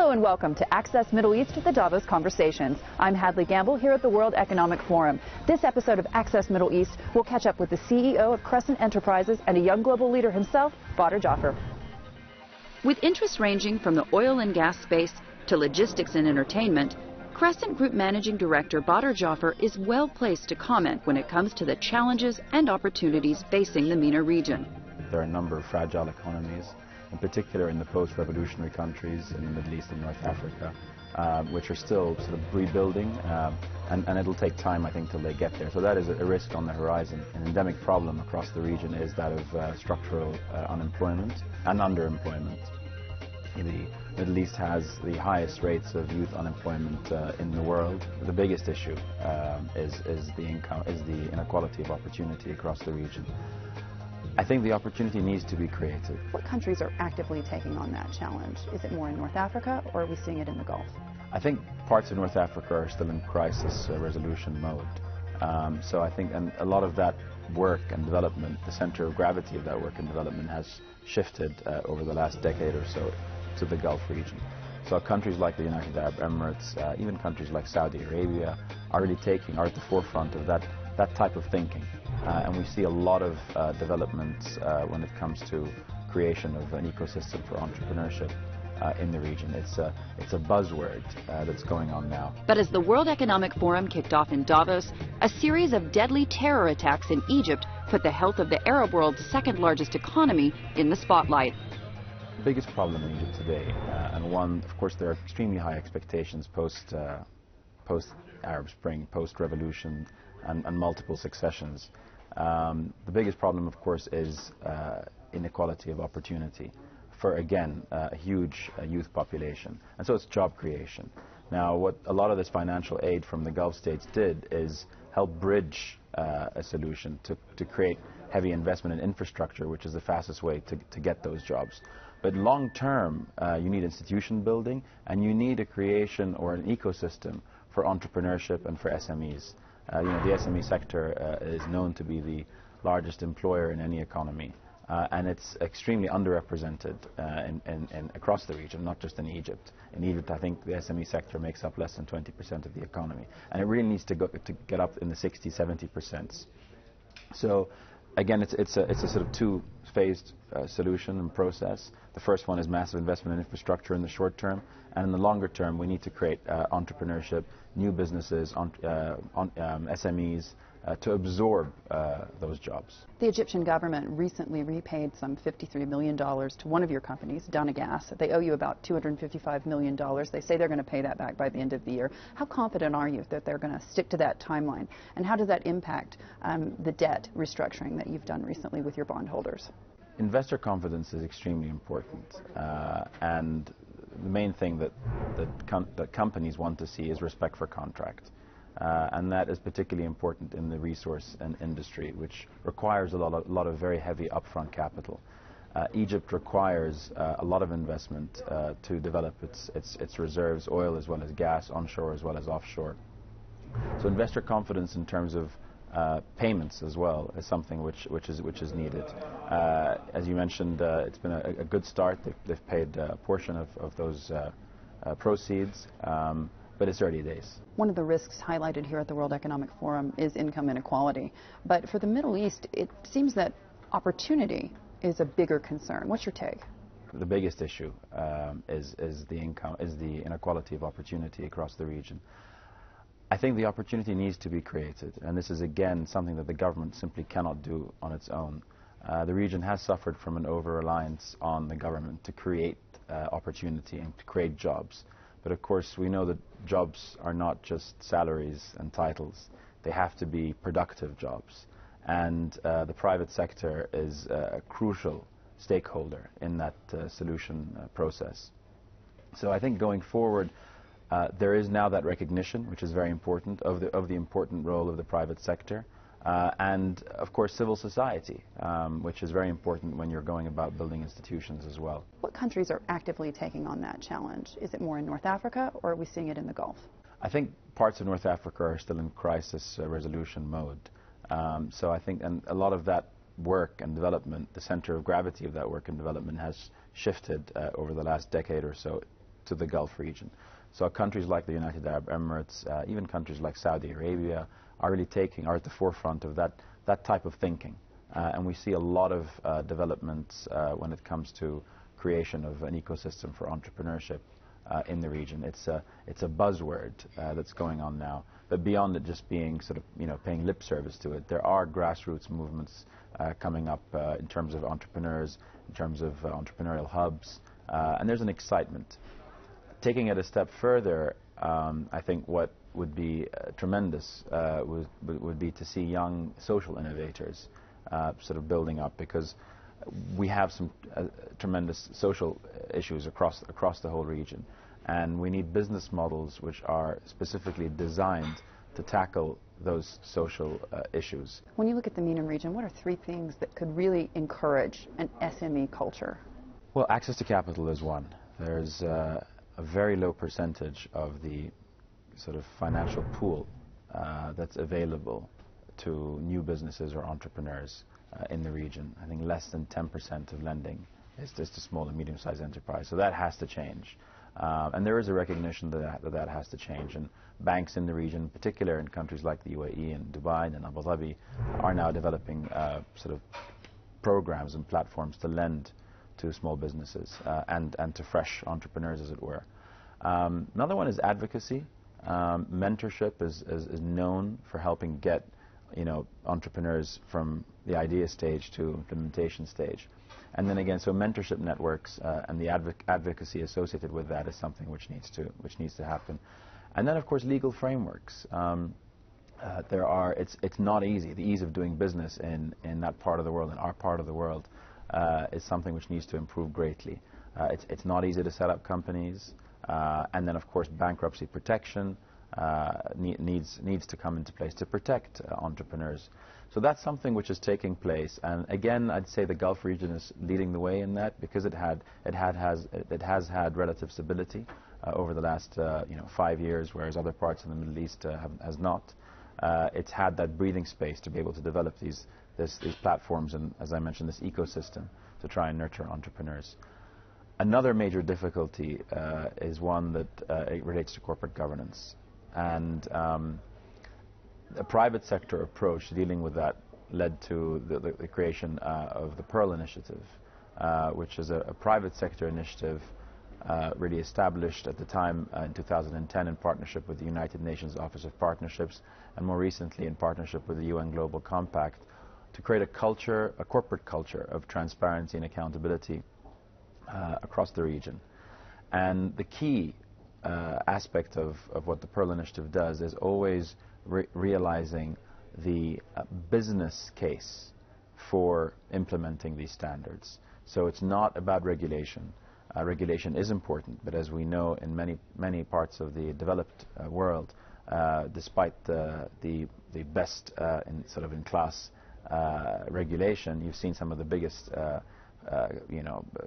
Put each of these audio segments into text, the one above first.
Hello and welcome to Access Middle East, the Davos Conversations. I'm Hadley Gamble here at the World Economic Forum. This episode of Access Middle East will catch up with the CEO of Crescent Enterprises and a young global leader himself, Badr Jafar. With interests ranging from the oil and gas space to logistics and entertainment, Crescent Group Managing Director Badr Jafar is well placed to comment when it comes to the challenges and opportunities facing the MENA region. There are a number of fragile economies, in particular in the post-revolutionary countries in the Middle East and North Africa, which are still sort of rebuilding, and it'll take time, I think, till they get there. So that is a risk on the horizon. An endemic problem across the region is that of structural unemployment and underemployment. The Middle East has the highest rates of youth unemployment in the world. The biggest issue is the inequality of opportunity across the region. I think the opportunity needs to be created. What countries are actively taking on that challenge? Is it more in North Africa, or are we seeing it in the Gulf? I think parts of North Africa are still in crisis resolution mode. So I think, and a lot of that work and development, the center of gravity of that work and development has shifted over the last decade or so to the Gulf region. So countries like the United Arab Emirates, even countries like Saudi Arabia, are at the forefront of that type of thinking. And we see a lot of developments when it comes to creation of an ecosystem for entrepreneurship in the region. It's a buzzword that's going on now. But as the World Economic Forum kicked off in Davos, a series of deadly terror attacks in Egypt put the health of the Arab world's second largest economy in the spotlight. The biggest problem in Egypt today, and one, of course, there are extremely high expectations post Arab Spring, post-revolution, and multiple successions. The biggest problem, of course, is inequality of opportunity for, again, a huge youth population. And so it's job creation. Now, what a lot of this financial aid from the Gulf states did is help bridge a solution to create heavy investment in infrastructure, which is the fastest way to get those jobs. But long term, you need institution building, and you need a creation or an ecosystem for entrepreneurship and for SMEs. The SME sector is known to be the largest employer in any economy, and it's extremely underrepresented across the region, not just in Egypt. In Egypt, I think the SME sector makes up less than 20% of the economy, and it really needs to get up in the 60–70%. So, again, it's a sort of two-phased solution and process. The first one is massive investment in infrastructure in the short term, and in the longer term, we need to create entrepreneurship, new businesses, SMEs, to absorb those jobs. The Egyptian government recently repaid some $53 million to one of your companies, Dana Gas. They owe you about $255 million. They say they're going to pay that back by the end of the year. How confident are you that they're going to stick to that timeline? And how does that impact the debt restructuring that you've done recently with your bondholders? Investor confidence is extremely important, and the main thing that companies want to see is respect for contract. And that is particularly important in the resource and industry, which requires a lot of very heavy upfront capital. Egypt requires a lot of investment to develop its reserves, oil as well as gas, onshore as well as offshore. So investor confidence in terms of payments as well is something which is needed. As you mentioned, it's been a good start. They've paid a portion of those proceeds. But it's early days. One of the risks highlighted here at the World Economic Forum is income inequality. But for the Middle East, it seems that opportunity is a bigger concern. What's your take? The biggest issue is the inequality of opportunity across the region. I think the opportunity needs to be created, and this is again something that the government simply cannot do on its own. The region has suffered from an over-reliance on the government to create opportunity and to create jobs. But of course, we know that jobs are not just salaries and titles. They have to be productive jobs. And the private sector is a crucial stakeholder in that solution process. So I think going forward, there is now that recognition, which is very important, of the important role of the private sector. And of course civil society, which is very important when you're going about building institutions as well. What countries are actively taking on that challenge? Is it more in North Africa, or are we seeing it in the Gulf? I think parts of North Africa are still in crisis resolution mode. So I think, and a lot of that work and development, the center of gravity of that work and development has shifted over the last decade or so to the Gulf region. So countries like the United Arab Emirates, even countries like Saudi Arabia, are at the forefront of that type of thinking. And we see a lot of developments when it comes to creation of an ecosystem for entrepreneurship in the region. It's a buzzword that's going on now. But beyond it just being sort of, paying lip service to it, there are grassroots movements coming up in terms of entrepreneurs, in terms of entrepreneurial hubs, and there's an excitement. Taking it a step further, I think what would be tremendous would be to see young social innovators sort of building up, because we have some tremendous social issues across the whole region, and we need business models which are specifically designed to tackle those social issues. When you look at the MENA region, what are 3 things that could really encourage an SME culture? Well, access to capital is one. There's a very low percentage of the sort of financial pool that's available to new businesses or entrepreneurs in the region. I think less than 10% of lending is just to small and medium-sized enterprise. So that has to change. And there is a recognition that has to change. And banks in the region, in particular in countries like the UAE and Dubai and Abu Dhabi, are now developing sort of programs and platforms to lend to small businesses and to fresh entrepreneurs, as it were. Another one is advocacy. Mentorship is known for helping get entrepreneurs from the idea stage to implementation stage. And then again, so mentorship networks and the advocacy associated with that is something which needs to happen. And then, of course, legal frameworks. It's not easy. The ease of doing business in that part of the world, in our part of the world, is something which needs to improve greatly. It's not easy to set up companies. And then, of course, bankruptcy protection needs to come into place to protect entrepreneurs. So that's something which is taking place. And again, I'd say the Gulf region is leading the way in that, because it has had relative stability over the last 5 years, whereas other parts of the Middle East has not. It's had that breathing space to be able to develop these platforms and, as I mentioned, this ecosystem to try and nurture entrepreneurs. Another major difficulty is one that it relates to corporate governance. And a private sector approach to dealing with that led to the creation of the Pearl Initiative, which is a private sector initiative really established at the time in 2010 in partnership with the United Nations Office of Partnerships, and more recently in partnership with the UN Global Compact, to create a corporate culture of transparency and accountability across the region. And the key aspect of what the Pearl Initiative does is always realizing the business case for implementing these standards. So it's not about regulation. Regulation is important, but as we know, in many parts of the developed world, despite the best in class regulation, you've seen some of the biggest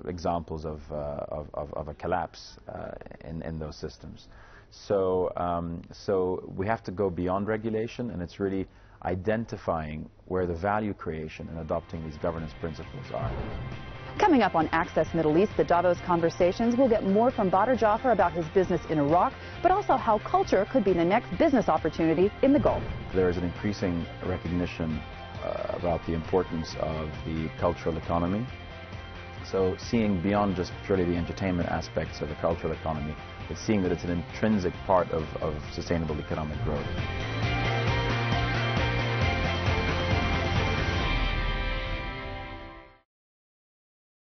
examples of a collapse in those systems. So we have to go beyond regulation, and it's really identifying where the value creation in adopting these governance principles are. Coming up on Access Middle East, the Davos Conversations, we'll get more from Badr Jafar about his business in Iraq, but also how culture could be the next business opportunity in the Gulf. There is an increasing recognition about the importance of the cultural economy. So seeing beyond just purely the entertainment aspects of the cultural economy, it's seeing that it's an intrinsic part of sustainable economic growth.